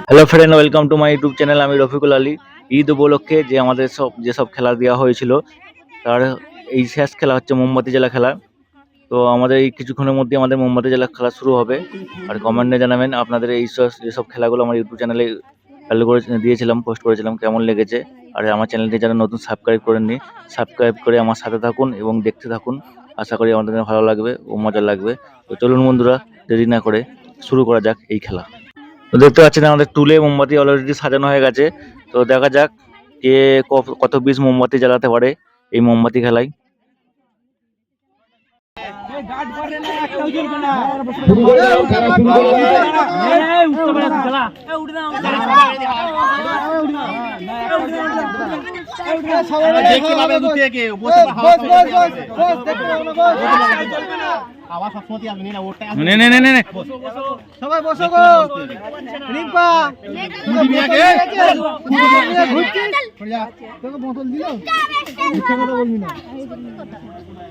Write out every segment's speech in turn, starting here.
Hello friend, welcome to my YouTube channel. আমি রফিকুল আলী। ঈদ উপলক্ষে যে আমাদের যেসব খেলা দেওয়া হয়েছিল তার এই শেষ খেলা হচ্ছে মোমবাতি জ্বালা খেলা। তো আমাদের এই কিছুক্ষণের মধ্যে আমাদের মোমবাতি জ্বালা খেলা শুরু হবে। আর কমেন্টে জানাবেন আপনাদের এই যেসব খেলাগুলো আমার ইউটিউব চ্যানেলে চালু করে দিয়েছিলাম, পোস্ট করেছিলাম, কেমন লেগেছে। আর আমার চ্যানেলটি যারা নতুন সাবস্ক্রাইব করেননি, সাবস্ক্রাইব করে আমার সাথে থাকুন এবং দেখতে থাকুন। আশা করি আমাদের ভালো লাগবে ও মজা লাগবে। তো চলুন বন্ধুরা, দেরি না করে শুরু করা যাক এই খেলা। তো দেখতে পাচ্ছেন আমাদের টুলে মোমবাতি অলরেডি সাজানো হয়ে গেছে। তো দেখা যাক কে কত পিস মোমবাতি জ্বালাতে পারে এই মোমবাতি খেলায়। সবাই বসো গো। রিম্পা তোকে বোতল দিল, মিথ্যা কথা বলবি না।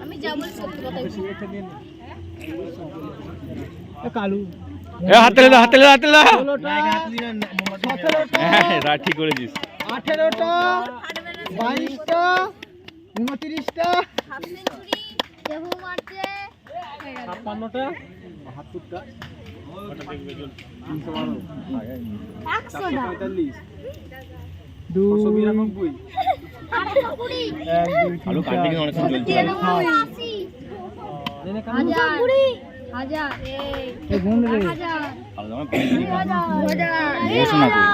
আমি যা বলি সত্যি কথা বলছি। কালু হাতে ঠিক করে দিস। 18টা 22টা 29টা 56টা 72টা 345 292 আলু কাটিং অনেক সুন্দর চলছে। এই গুণ রে বসো না তুই।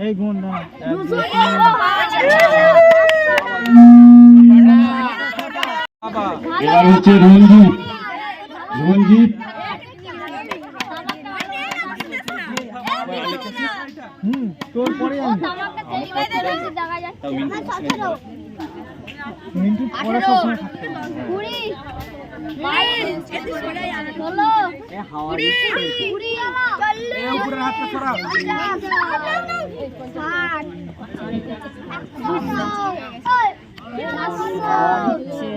এই গুণ না এবার হচ্ছে রঞ্জিত তোর পরে মিন্টু পরে সবসময় থাকতে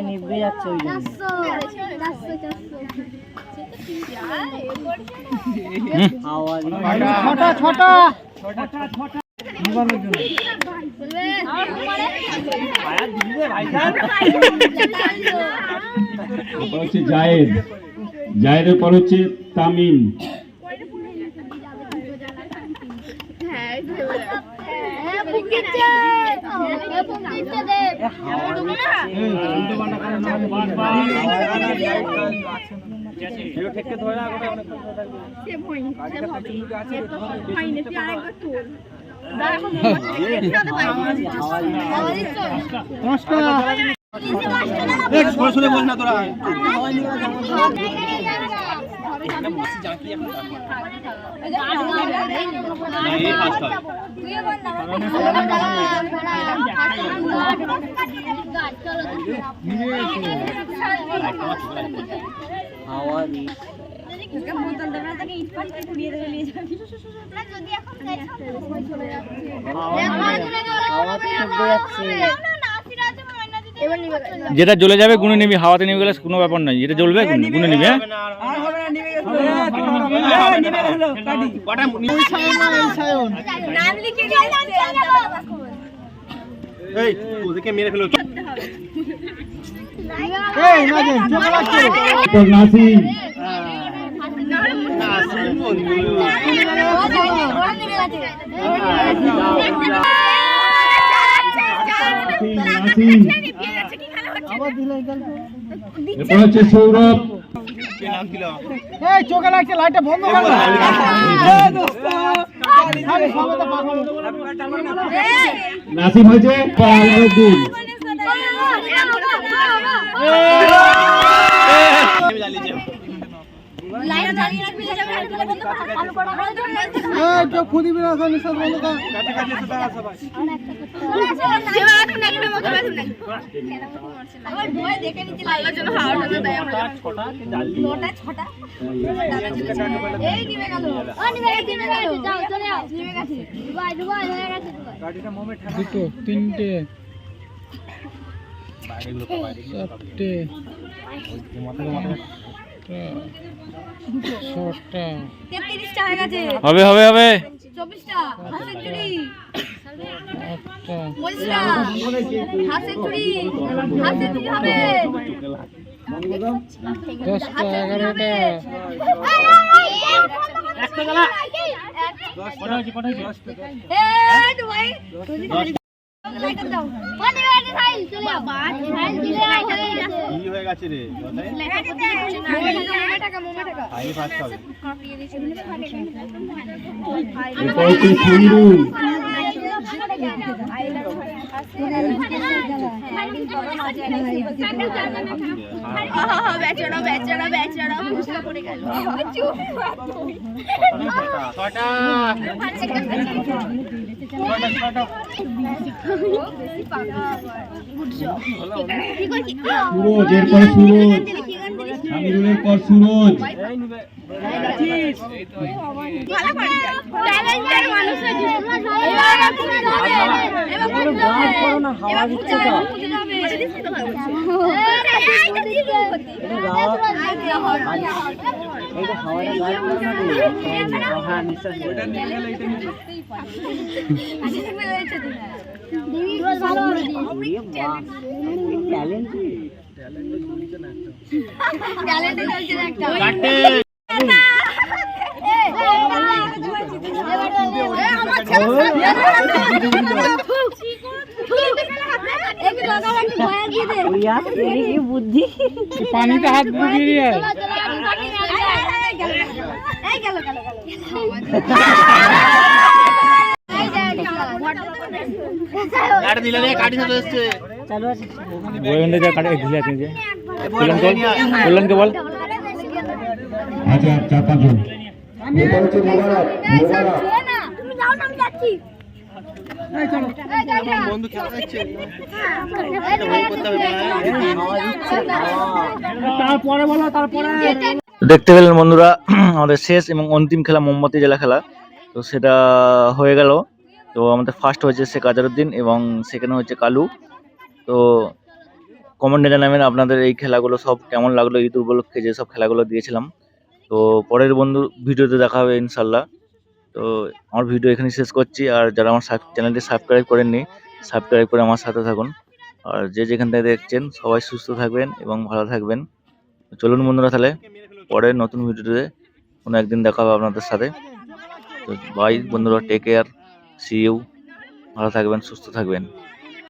নিভে যাচ্ছে ওই ছটা হচ্ছে জায়েদের পর হচ্ছে তামিম। যেটা জ্বলে যাবে গুনে নিবি, হাওয়াতে নিয়ে গেলে কোনো ব্যাপার নাই। যেটা জ্বলবে গুনে নিবি। হ্যাঁ হচ্ছে সৌরভ। চোখে লাগছে, লাইটটা বন্ধ কর। নাসিম হয়েছে আলাউদ্দিন। লাইন দাঁড়িয়ে রাখবি যাবে ভালো করে এই তো খুদি বিরাসা নিশাদ বন্ধ কর আমার ভয় দেখে নিতে লাগলো জন্য হাওড় হতে দেয় আমরা লোটা ছটা এই নিভে গেল ও নিভে গেল যাও চলে যাও নিভে গেছে ডুবাই হয়ে গেছে দুটো তিনটে চারটে ছটা 33টা হয়ে গেছে হবে হবে হবে 24টা হাসের চুড়ি আটটা 25টা হাসের চুড়ি হবে 10টা 11টা একটা গলা এই ডুবাই লাইটার দাও পানি বেড়ে খাই চলে বাবা খাই দিলে চলে যাচ্ছে কি হয়ে গেছে রে মোমে টাকা আই পাস হবে এরপর হচ্ছে সন্ধু বেচারা মুসলা পড়ে গেল সুরজ, এরপর সুরজ, আমিরুলের পর সুরজ। পানিতে হাত ডুবিয়ে দিয়ে কল্যাণকে বল আচ্ছা, 4-5 জন। এরপর হচ্ছে মোবারক, মোবারক। তুমি যাও না আমি যাচ্ছি বন্ধু খেলা দেখছে তারপরে বলো তারপরে দেখতে পেলেন বন্ধুরা আমাদের শেষ এবং অন্তিম খেলা মোমবাতি জেলা খেলা। তো সেটা হয়ে গেল। তো আমাদের ফার্স্ট হয়েছে শেখ আজারউদ্দিন এবং সেকেন্ড হচ্ছে কালু। তো কমেন্টে জানাবেন আপনাদের এই খেলাগুলো সব কেমন লাগলো, ঈদ উপলক্ষে যেসব খেলাগুলো দিয়েছিলাম। তো পরের ভিডিওতে দেখা হবে ইনশাল্লাহ। তো আমার ভিডিও এখানে শেষ করছি। আর যারা আমার চ্যানেলটি সাবস্ক্রাইব করেননি, সাবস্ক্রাইব করে আমার সাথে থাকুন। আর যে যেখান থেকে দেখছেন সবাই সুস্থ থাকবেন এবং ভালো থাকবেন। চলুন বন্ধুরা, তাহলে পরের নতুন ভিডিওতে কোনো একদিন দেখা হবে আপনাদের সাথে। তো বাই বন্ধুরা, টেক কেয়ার, সি ইউ, ভালো থাকবেন, সুস্থ থাকবেন।